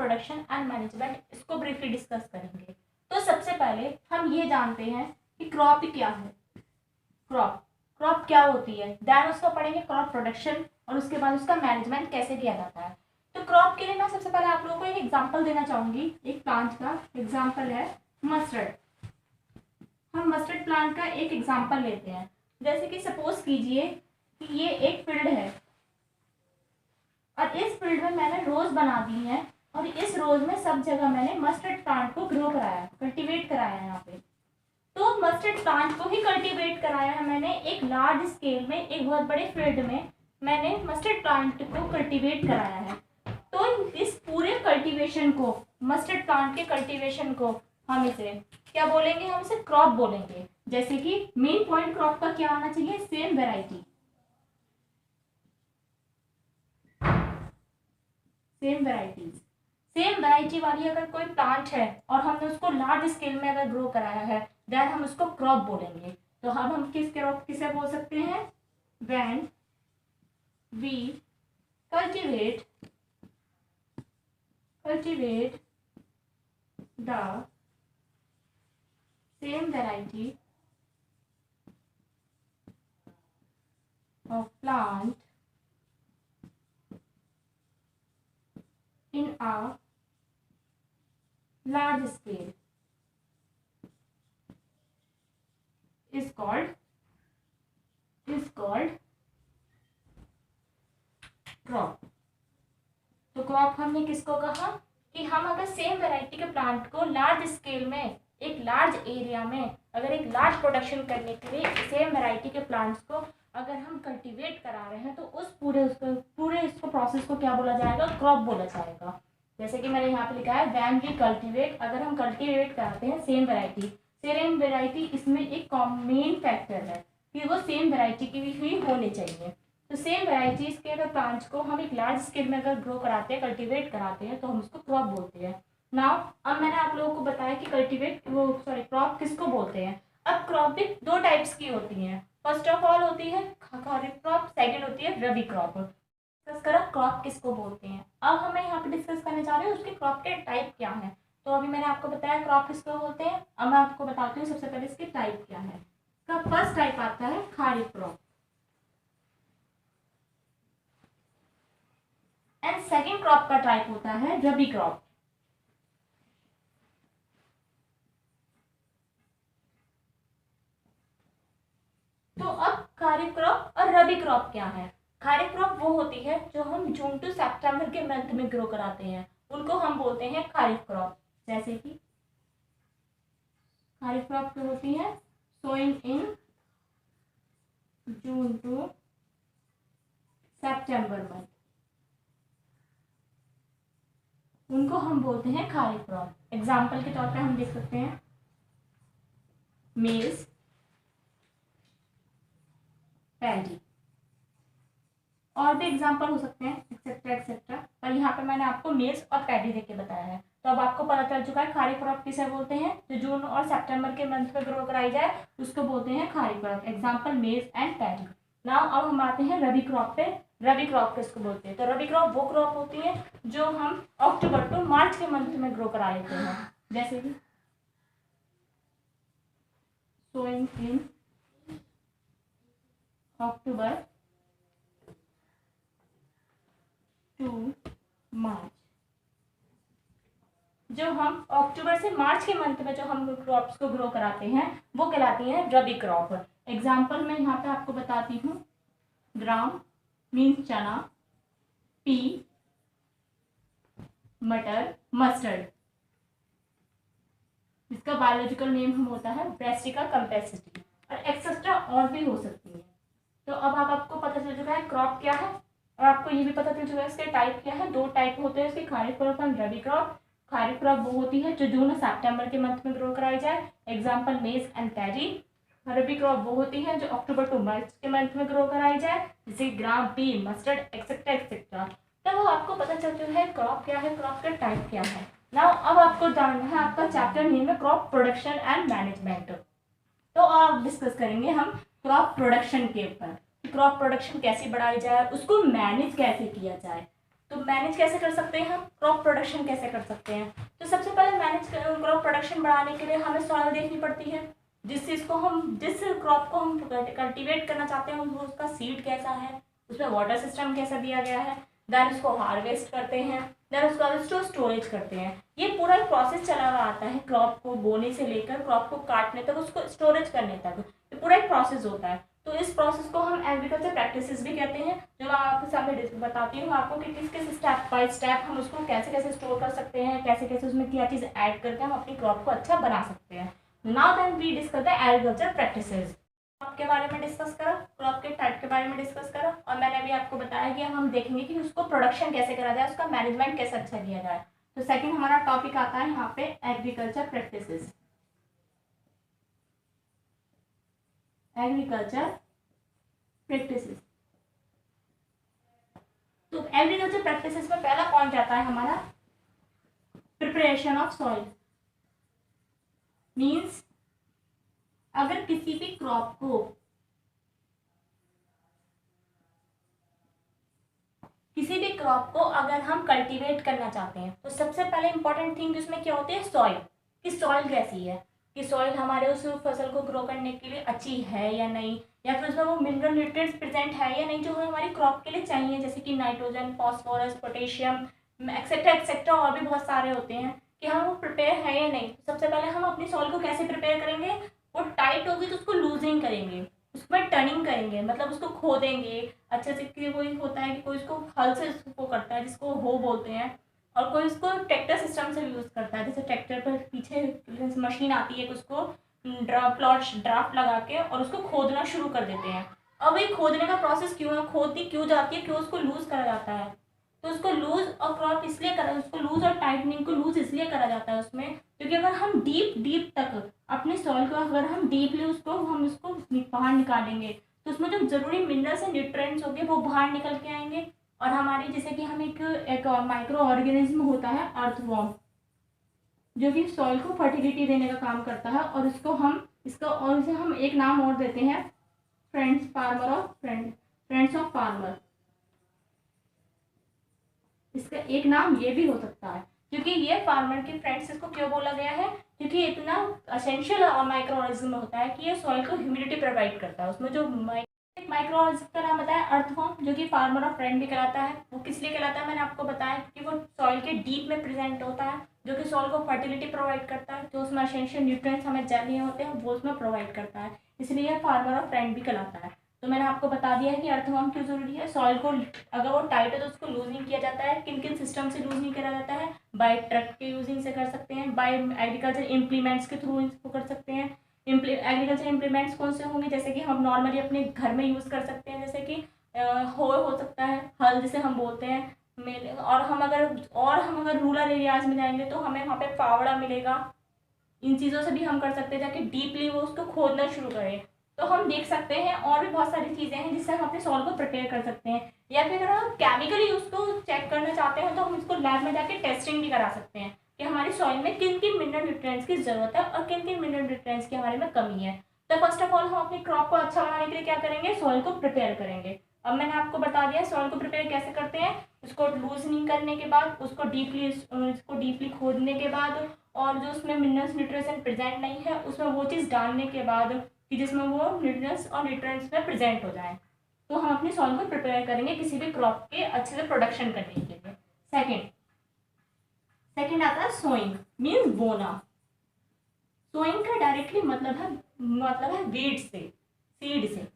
Production and management, इसको briefly discuss करेंगे। तो सबसे पहले हम ये जानते हैं कि क्रॉप क्या है। क्रॉप क्या होती है, देन उसको पढ़ेंगे क्रॉप प्रोडक्शन, और उसके बाद उसका मैनेजमेंट कैसे किया जाता है। तो क्रॉप के लिए मैं सबसे पहले आप लोगों को एक एग्जांपल देना चाहूंगी। एक प्लांट का एग्जांपल है मस्टर्ड। हम मस्टर्ड प्लांट का एक एग्जांपल लेते हैं। जैसे कि सपोज कीजिए कि ये एक फील्ड है और इस फील्ड में मैंने रोज बना दी है, और इस रोज में सब जगह मैंने मस्टर्ड प्लांट को ग्रो कराया, कल्टीवेट कराया है यहाँ पे। तो मस्टर्ड प्लांट को ही कल्टीवेट कराया है मैंने एक लार्ज स्केल में, एक बहुत बड़े फील्ड में मैंने मस्टर्ड प्लांट को कल्टीवेट कराया है। तो इस पूरे कल्टीवेशन को, मस्टर्ड प्लांट के कल्टीवेशन को हम इसे क्या बोलेंगे, हम इसे क्रॉप बोलेंगे। जैसे कि मेन पॉइंट क्रॉप का क्या आना चाहिए, सेम वेराइटी, सेम वैरायटी वाली अगर कोई प्लांट है और हमने उसको लार्ज स्केल में अगर ग्रो कराया है, देन हम उसको क्रॉप बोलेंगे। तो अब हम किसे बोल सकते हैं, when we cultivate the same variety of plant in a large scale is called crop. तो क्रॉप हमने किसको कहा कि हम अगर सेम वैरायटी के प्लांट को लार्ज स्केल में, एक लार्ज एरिया में, अगर एक लार्ज प्रोडक्शन करने के लिए सेम वैरायटी के प्लांट्स को अगर हम कल्टीवेट करा रहे हैं, तो उस पूरे इसको प्रोसेस को क्या बोला जाएगा, क्रॉप बोला जाएगा। जैसे कि मैंने यहाँ पे लिखा है व्हेन वी कल्टीवेट, अगर हम कल्टीवेट कराते हैं सेम वैरायटी, इसमें एक मेन फैक्टर है कि वो सेम वैरायटी की भी होनी चाहिए। तो सेम वैरायटीज के अगर प्लांट्स को हम एक लार्ज स्केल में अगर ग्रो कराते हैं, कल्टीवेट कराते हैं, तो हम उसको क्रॉप बोलते हैं। नाउ अब मैंने आप लोगों को बताया कि क्रॉप किसको बोलते हैं। अब क्रॉप भी दो टाइप्स की होती हैं। फर्स्ट ऑफ ऑल होती है खरीफ क्रॉप, सेकंड होती है रबी क्रॉप। डिस्कस करा क्रॉप किसको बोलते हैं। अब हमें यहाँ पे डिस्कस करने जा रहे हैं उसके क्रॉप के टाइप क्या है। तो अभी मैंने आपको बताया क्रॉप किसको बोलते हैं, अब मैं आपको बताती हूँ सबसे पहले इसके टाइप क्या है। इसका फर्स्ट टाइप आता है खरीफ क्रॉप, एंड सेकंड क्रॉप का टाइप होता है रबी क्रॉप। तो अब खरीफ क्रॉप और रबी क्रॉप क्या है। खरीफ क्रॉप वो होती है जो हम जून टू सितंबर के मंथ में ग्रो कराते हैं, उनको हम बोलते हैं खरीफ क्रॉप। जैसे कि खरीफ क्रॉप जो होती है सोइंग इन जून टू सितंबर मंथ, उनको हम बोलते हैं खरीफ क्रॉप। एग्जाम्पल के तौर पे हम देख सकते हैं मेज, पैडी, और भी एग्जाम्पल हो सकते हैं एक्सेट्रा एक्सेट्रा, पर यहाँ पे मैंने आपको मेज और पैडी देके बताया है। तो अब आपको पता चल चुका है खरीफ क्रॉप किसे बोलते हैं, जो जून और सितंबर के मंथ में ग्रो कराई जाए उसको बोलते हैं खरीफ क्रॉप। एग्जाम्पल मेज एंड पैडी। नाउ अब हम आते हैं रबी क्रॉप पे। रबी क्रॉप किसको बोलते हैं, तो रबी क्रॉप वो क्रॉप होती है जो हम अक्टूबर टू मार्च के मंथ में ग्रो करा लेते हैं। जैसे कि सोइंग इन अक्टूबर टू मार्च, जो हम अक्टूबर से मार्च के मंथ में जो हम क्रॉप्स को ग्रो कराते हैं वो कहलाती है रबी क्रॉप। एग्जाम्पल मैं यहाँ पे आपको बताती हूँ, ग्राम मीन्स चना, पी मटर, मस्टर्ड, इसका बायोलॉजिकल नेम हम होता है ब्रासिका कैम्पेस्ट्री, और एक्सेट्रा और भी हो सकती है। तो अब आपको पता चल चुका है क्रॉप क्या है, और आपको ये भी पता चल चुका है इसके टाइप क्या है। दो टाइप होते हैं इसके, खरीफ क्रॉप और रबी क्रॉप। खरीफ क्रॉप वो होती है जो जून और सितंबर के मंथ में ग्रो कराई जाए, एग्जाम्पल मेज एंड पैडी। रबी क्रॉप वो होती है जो अक्टूबर टू मार्च के मंथ में ग्रो कराई जाए, जैसे ग्राम, पी, मस्टर्ड, एक्सेट्रा एक्सेट्रा। तो वो आपको पता चल चुका है क्रॉप क्या है, क्रॉप का टाइप क्या है। नाउ अब आपको जानना है, आपका चैप्टर नेम है क्रॉप प्रोडक्शन एंड मैनेजमेंट। तो अब डिस्कस करेंगे हम क्रॉप प्रोडक्शन के ऊपर, क्रॉप प्रोडक्शन कैसे बढ़ाई जाए, उसको मैनेज कैसे किया जाए। तो मैनेज कैसे कर सकते हैं हम, क्रॉप प्रोडक्शन कैसे कर सकते हैं। तो सबसे पहले मैनेज क्रॉप प्रोडक्शन बढ़ाने के लिए हमें सॉइल देखनी पड़ती है, जिस क्रॉप को हम कल्टीवेट करना चाहते हैं वो उसका सीड कैसा है, उसमें वाटर सिस्टम कैसा दिया गया है, देन उसको हार्वेस्ट करते हैं, देन उसके बाद उसको स्टोरेज करते हैं। ये पूरा एक प्रोसेस चला हुआ आता है, क्रॉप को बोने से लेकर क्रॉप को काटने तक, उसको स्टोरेज करने तक, ये पूरा एक प्रोसेस होता है। तो इस प्रोसेस को हम एग्रीकल्चर प्रैक्टिसेस भी कहते हैं, जो मैं आपके सामने बताती हूँ आपको कि किस किस स्टेप बाय स्टेप हम उसको कैसे कैसे स्टोर कर सकते हैं, कैसे कैसे उसमें क्या चीज़ ऐड करके हम अपनी क्रॉप को अच्छा बना सकते हैं। Now then we discuss the agriculture practices. Crop के बारे में डिस्कस करा, क्रॉप के टाइप के बारे में डिस्कस करा, और मैंने अभी आपको बताया कि हम देखेंगे कि उसको प्रोडक्शन कैसे करा जाए, उसका मैनेजमेंट कैसे अच्छा किया जाए। तो सेकंड हमारा टॉपिक आता है यहाँ पे एग्रीकल्चर प्रैक्टिसेस। एग्रीकल्चर प्रैक्टिसेस, तो एग्रीकल्चर प्रैक्टिसेस में पहला पॉइंट आता है हमारा प्रिपरेशन ऑफ सॉइल। मींस अगर किसी भी क्रॉप को अगर हम कल्टीवेट करना चाहते हैं तो सबसे पहले इंपॉर्टेंट थिंग उसमें क्या होती है, सॉइल, कि सॉइल कैसी है, कि सॉइल हमारे उस फसल को ग्रो करने के लिए अच्छी है या नहीं, या फिर उसमें वो मिनरल न्यूट्रिएंट्स प्रेजेंट है या नहीं जो हमारी क्रॉप के लिए चाहिए, जैसे कि nitrogen, phosphorus, potassium etcetera etcetera, और भी बहुत सारे होते हैं, कि हम वो प्रिपेयर है या नहीं। सबसे पहले हम अपनी सॉइल को कैसे प्रिपेयर करेंगे, वो टाइट होगी तो उसको लूजिंग करेंगे, उसमें टर्निंग करेंगे, मतलब उसको खोदेंगे अच्छे से। कोई होता है कि कोई इसको हल से इसको करता है जिसको हो बोलते हैं, और कोई इसको ट्रैक्टर सिस्टम से यूज़ करता है, जैसे ट्रैक्टर पर पीछे मशीन आती है, उसको ड्राफ्ट लगा के और उसको खोदना शुरू कर देते हैं। अब ये खोदने का प्रोसेस क्यों है, खोदती क्यों जाती है, क्यों उसको लूज करा जाता है, तो उसको लूज और क्रॉप इसलिए करा, उसको लूज और टाइटनिंग को लूज इसलिए करा जाता है उसमें, क्योंकि अगर हम डीप तक अपने सॉइल को अगर हम डीपली हम उसको बाहर निकालेंगे तो उसमें जो जरूरी मिनरल्स एंड न्यूट्रिएंट्स होंगे वो बाहर निकल के आएंगे। और हमारी जैसे कि हम एक माइक्रो ऑर्गेनिज्म होता है अर्थवॉर्म, जो कि सॉइल को फर्टिलिटी देने का काम करता है, और इसे हम एक नाम और देते हैं, फ्रेंड्स ऑफ फार्मर। इसका एक नाम ये भी हो सकता है, क्योंकि ये फार्मर के फ्रेंड्स इसको क्यों बोला गया है, क्योंकि इतना असेंशियल माइक्रो ऑर्गेनिज्म होता है कि ये सॉइल को ह्यूमिडिटी प्रोवाइड करता है। उसमें जो माइक्रो ऑर्गेनिज्म का नाम बताया अर्थवॉर्म, जो कि फार्मर और फ्रेंड भी कहलाता है। वो किस लिए कहलाता है मैंने आपको बताया, कि वो सॉइल के डीप में प्रेजेंट होता है, जो कि सॉइल को फर्टिलिटी प्रोवाइड करता है, जो उसमें असेंशियल न्यूट्रिएंट्स हमें चाहिए होते हैं वो उसमें प्रोवाइड करता है, इसलिए फार्मर और फ्रेंड भी कहलाता है। तो मैंने आपको बता दिया है कि अर्थवॉर्म क्यों जरूरी है। सॉइल को अगर वो टाइट है तो उसको लूज नहीं किया जाता है, किन किन सिस्टम से लूज नहीं किया जाता है, बाय ट्रक के यूजिंग से कर सकते हैं, बाय एग्रीकल्चर इम्प्लीमेंट्स के थ्रू इसको कर सकते हैं। एग्रीकल्चर इम्प्लीमेंट्स कौन से होंगे, जैसे कि हम नॉर्मली अपने घर में यूज़ कर सकते हैं, जैसे कि हो सकता है हल जिसे हम बोलते हैं, और हम अगर रूरल एरियाज में जाएंगे तो हमें वहाँ पे फावड़ा मिलेगा। इन चीज़ों से भी हम कर सकते हैं, जाके डीपली वो उसको खोदना शुरू करें। तो हम देख सकते हैं और भी बहुत सारी चीज़ें हैं जिससे हम अपने सॉइल को प्रिपेयर कर सकते हैं, या फिर अगर हम केमिकली उसको चेक करना चाहते हैं तो हम इसको लैब में जाके टेस्टिंग भी करा सकते हैं कि हमारी सॉइल में किन किन मिनरल न्यूट्रिएंट्स की ज़रूरत है और किन किन मिनरल न्यूट्रिएंट्स की हमारे में कमी है। तो फर्स्ट ऑफ ऑल हम अपनी क्रॉप को अच्छा बनाने के लिए क्या करेंगे, सॉइल को प्रिपेयर करेंगे। अब मैंने आपको बता दिया सॉइल को प्रिपेयर कैसे करते हैं, उसको लूजनिंग करने के बाद, उसको डीपली खोदने के बाद, और जो उसमें मिनरल्स न्यूट्रिएंट्स प्रेजेंट नहीं है उसमें वो चीज़ डालने के बाद कि जिसमें वो न्यूट्रिएंट्स और न्यूट्रिएंट्स में प्रेजेंट हो जाए, तो हम अपनी सॉइल को प्रिपेयर करेंगे किसी भी क्रॉप के अच्छे से प्रोडक्शन करने के लिए। सेकंड आता है सोइंग, मीन्स बोना। सोइंग का डायरेक्टली मतलब है वीड से, सीड से,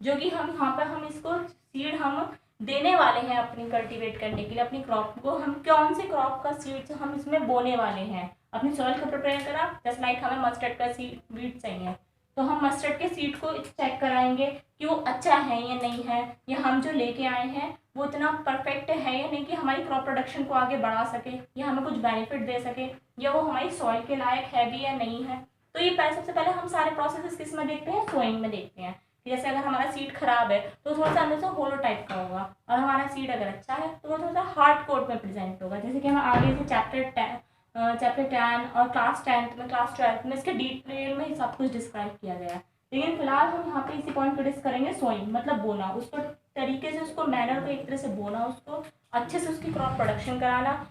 जो कि हम यहाँ पर हम इसको सीड हम देने वाले हैं अपनी कल्टीवेट करने के लिए अपनी क्रॉप को। हम कौन से क्रॉप का सीड हम इसमें बोने वाले हैं, अपनी सॉइल को प्रिपेयर करा, जस्ट लाइक हमें मस्टर्ड का सीड चाहिए तो हम मस्टर्ड के सीड को चेक कराएंगे कि वो अच्छा है या नहीं है, या हम जो लेके आए हैं वो इतना परफेक्ट है या नहीं कि हमारी क्रॉप प्रोडक्शन को आगे बढ़ा सके या हमें कुछ बेनिफिट दे सके, या वो हमारी सॉइल के लायक है भी या नहीं है। तो ये सबसे पहले हम सारे प्रोसेस किस में देखते हैं, सोइंग में देखते हैं। जैसे अगर हमारा सीड खराब है तो थोड़ा सा अंदर से होलो टाइप का होगा, और हमारा सीड अगर अच्छा है तो वो थोड़ा सा हार्ड कोट में प्रेजेंट होगा। जैसे कि हम आगे से चैप्टर 10 और क्लास 10th में, क्लास 12th में इसके डिटेल में सब कुछ डिस्क्राइब किया गया है। लेकिन फिलहाल हम यहाँ पे इसी पॉइंट को डिस्कस करेंगे सोइंग मतलब बोना, उसको तरीके से उसको मैनर को एक तरह से बोना, उसको अच्छे से उसकी क्रॉप प्रोडक्शन कराना,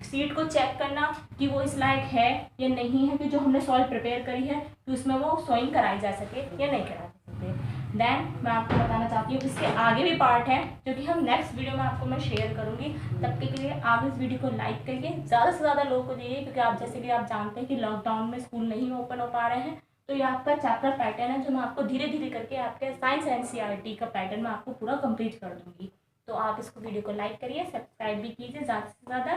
सीड को चेक करना कि वो इस लायक है या नहीं है कि जो हमने सॉइल प्रिपेयर करी है कि उसमें वो सोइंग कराई जा सके या नहीं कराई जा सकते। देन मैं आपको बताना चाहती हूँ इसके आगे भी पार्ट है जो कि हम नेक्स्ट वीडियो में आपको मैं शेयर करूँगी। तब के लिए आप इस वीडियो को लाइक करिए, ज़्यादा से ज़्यादा लोगों को दीजिए, क्योंकि आप जैसे कि आप जानते हैं कि लॉकडाउन में स्कूल नहीं ओपन हो पा रहे हैं, तो ये आपका चैप्टर पैटर्न है जो मैं आपको धीरे धीरे करके आपके साइंस एनसीईआरटी का पैटर्न मैं आपको पूरा कंप्लीट कर दूंगी। तो आप इसको वीडियो को लाइक करिए, सब्सक्राइब भी कीजिए ज़्यादा से ज़्यादा।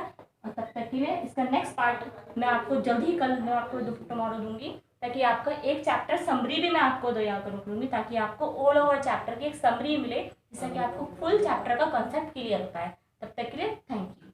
और तब तक के लिए इसका नेक्स्ट पार्ट मैं आपको जल्द ही कल मैं आपको टुमारो दूंगी, ताकि आपका एक चैप्टर समरी भी मैं आपको तैयार करूँगी, ताकि आपको ऑल ओवर चैप्टर की एक समरी मिले, जिससे कि आपको फुल चैप्टर का कॉन्सेप्ट क्लियर होता है। तब तक के लिए थैंक यू।